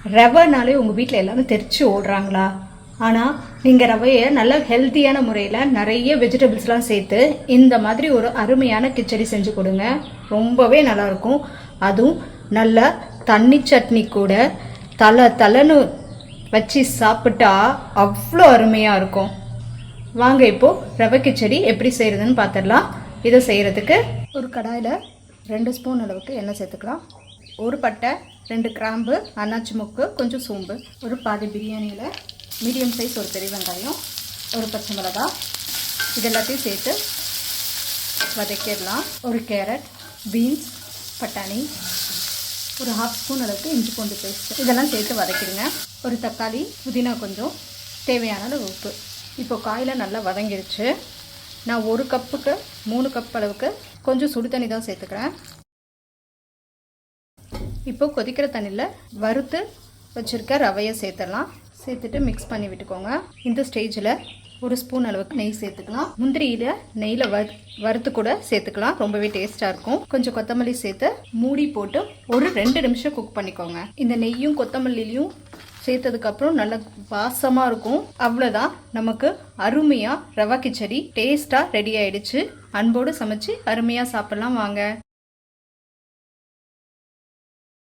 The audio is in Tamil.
ரவைனாலே உங்கள் வீட்டில் எல்லாரும் தெரிச்சு ஓடுறாங்களா? ஆனால் நீங்கள் ரவையை நல்ல ஹெல்த்தியான முறையில் நிறைய வெஜிடபிள்ஸ்லாம் சேர்த்து இந்த மாதிரி ஒரு அருமையான கிச்சடி செஞ்சு கொடுங்க. ரொம்பவே நல்லாயிருக்கும். அதுவும் நல்ல தண்ணி சட்னி கூட தலைன்னு வச்சு சாப்பிட்டா அவ்வளோ அருமையாக இருக்கும். வாங்க இப்போது ரவை கிச்சடி எப்படி செய்கிறதுன்னு பார்த்துடலாம். இதை செய்கிறதுக்கு ஒரு கடாயில் 2 ஸ்பூன் அளவுக்கு எண்ணெய் சேர்த்துக்கலாம். ஒரு பட்டை, 2 கிராம்பு, அன்னாச்சி முக்கு, கொஞ்சம் சோம்பு, ஒரு பாதி பிரியாணியில் மீடியம் சைஸ் ஒரு பெரிய வெங்காயம், ஒரு பச்சை மிளகாய், இது எல்லாத்தையும் சேர்த்து வதக்கிடலாம். ஒரு கேரட், பீன்ஸ், பட்டாணி, ஒரு 1/2 ஸ்பூன் அளவுக்கு இஞ்சி பூண்டு பேஸ்ட், இதெல்லாம் சேர்த்து வதக்கிடுங்க. ஒரு தக்காளி, புதினா, கொஞ்சம் தேவையான அளவு உப்பு. இப்போ காயில் நல்லா வதங்கிடுச்சு. நான் 1 கப்புக்கு 3 கப் அளவுக்கு கொஞ்சம் சுடு தண்ணி தான் சேர்த்துக்கிறேன். இப்போ கொதிக்கிற தண்ணியில் வறுத்து வச்சுருக்க ரவையை சேர்த்துடலாம். சேர்த்துட்டு மிக்ஸ் பண்ணி விட்டுக்கோங்க. இந்த ஸ்டேஜில் 1 ஸ்பூன் அளவுக்கு நெய் சேர்த்துக்கலாம். முந்திரியில் நெய்யில் வறுத்து கூட சேர்த்துக்கலாம். ரொம்பவே டேஸ்ட்டாக இருக்கும். கொஞ்சம் கொத்தமல்லி சேர்த்து மூடி போட்டு ஒரு 2 நிமிஷம் குக் பண்ணிக்கோங்க. இந்த நெய்யும் கொத்தமல்லிலையும் சேர்த்ததுக்கப்புறம் நல்ல வாசமாக இருக்கும். அவ்வளோதான், நமக்கு அருமையாக ரவா கிச்சடி டேஸ்ட்டாக ரெடி ஆயிடுச்சு. அன்போடு சமைச்சு அருமையாக சாப்பிட்லாம் வாங்க.